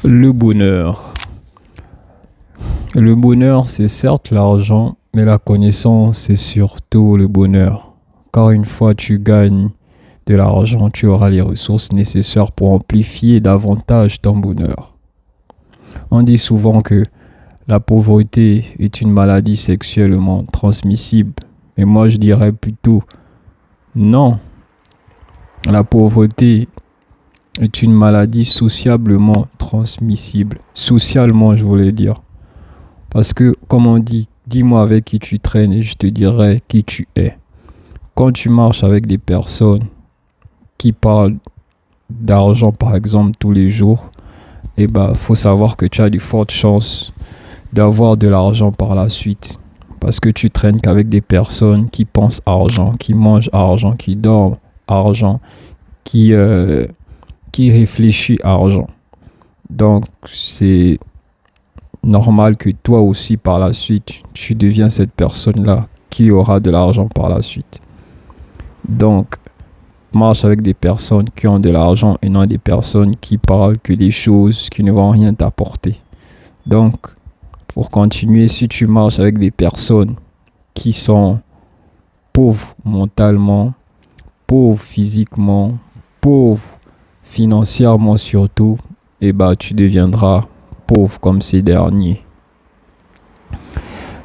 Le bonheur. Le bonheur, c'est certes l'argent, mais la connaissance, c'est surtout le bonheur. Car une fois tu gagnes de l'argent, tu auras les ressources nécessaires pour amplifier davantage ton bonheur. On dit souvent que la pauvreté est une maladie sexuellement transmissible, mais moi je dirais plutôt non. La pauvreté est une maladie sociablement transmissible. Socialement, je voulais dire. Parce que, comme on dit, dis-moi avec qui tu traînes et je te dirai qui tu es. Quand tu marches avec des personnes qui parlent d'argent, par exemple, tous les jours, faut savoir que tu as de fortes chances d'avoir de l'argent par la suite. Parce que tu traînes qu'avec des personnes qui pensent argent, qui mangent argent, qui dorment argent, qui réfléchit argent. Donc, c'est normal que toi aussi, par la suite, tu deviens cette personne-là qui aura de l'argent par la suite. Donc, marche avec des personnes qui ont de l'argent et non des personnes qui parlent que des choses qui ne vont rien t'apporter. Donc, pour continuer, si tu marches avec des personnes qui sont pauvres mentalement, pauvres physiquement, pauvres financièrement surtout, tu deviendras pauvre comme ces derniers.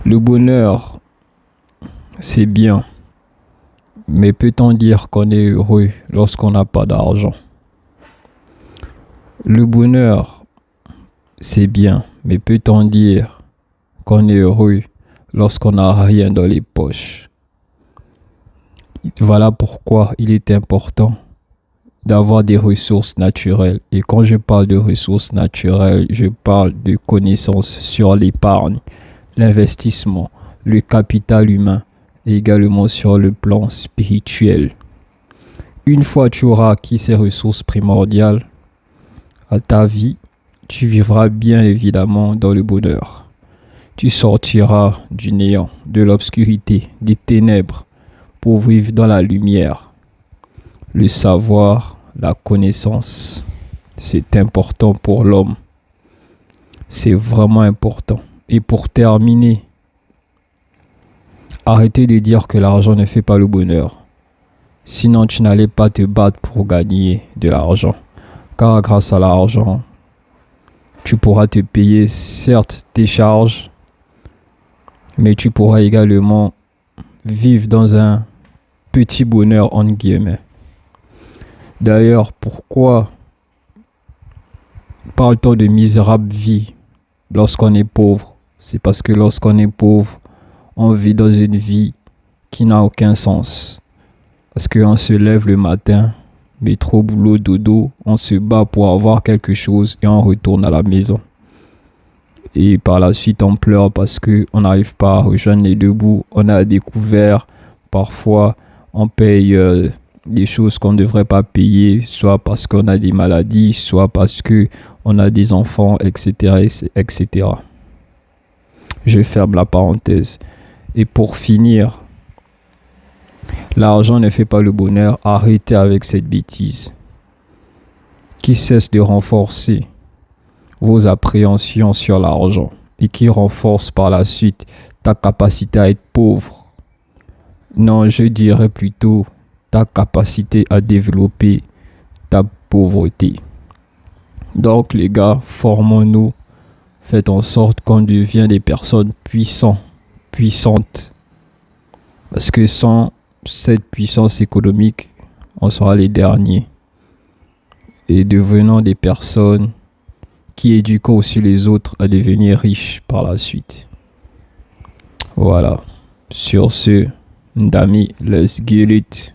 Le bonheur, c'est bien, mais peut-on dire qu'on est heureux lorsqu'on n'a pas d'argent? Le bonheur, c'est bien, mais peut-on dire qu'on est heureux lorsqu'on n'a rien dans les poches? Voilà pourquoi il est important d'avoir des ressources naturelles. Et quand je parle de ressources naturelles, je parle de connaissances sur l'épargne, l'investissement, le capital humain et également sur le plan spirituel. Une fois tu auras acquis ces ressources primordiales à ta vie, tu vivras bien évidemment dans le bonheur. Tu sortiras du néant, de l'obscurité, des ténèbres pour vivre dans la lumière. Le savoir, la connaissance, c'est important pour l'homme. C'est vraiment important. Et pour terminer, arrêtez de dire que l'argent ne fait pas le bonheur. Sinon, tu n'allais pas te battre pour gagner de l'argent. Car grâce à l'argent, tu pourras te payer certes tes charges, mais tu pourras également vivre dans un petit bonheur entre guillemets. D'ailleurs, pourquoi parle-t-on de misérable vie lorsqu'on est pauvre? C'est parce que lorsqu'on est pauvre, on vit dans une vie qui n'a aucun sens. Parce qu'on se lève le matin, métro, boulot, dodo, on se bat pour avoir quelque chose et on retourne à la maison. Et par la suite, on pleure parce qu'on n'arrive pas à rejoindre les deux bouts. On a découvert, parfois, on paye des choses qu'on ne devrait pas payer, soit parce qu'on a des maladies, soit parce qu'on a des enfants, etc., etc. Je ferme la parenthèse. Et pour finir, l'argent ne fait pas le bonheur. Arrêtez avec cette bêtise qui cesse de renforcer vos appréhensions sur l'argent et qui renforce par la suite ta capacité à être pauvre. Non, je dirais plutôt ta capacité à développer ta pauvreté. Donc les gars, formons-nous, faites en sorte qu'on devienne des personnes puissantes. Parce que sans cette puissance économique, on sera les derniers. Et devenons des personnes qui éduquent aussi les autres à devenir riches par la suite. Voilà. Sur ce, Ndami, let's get it.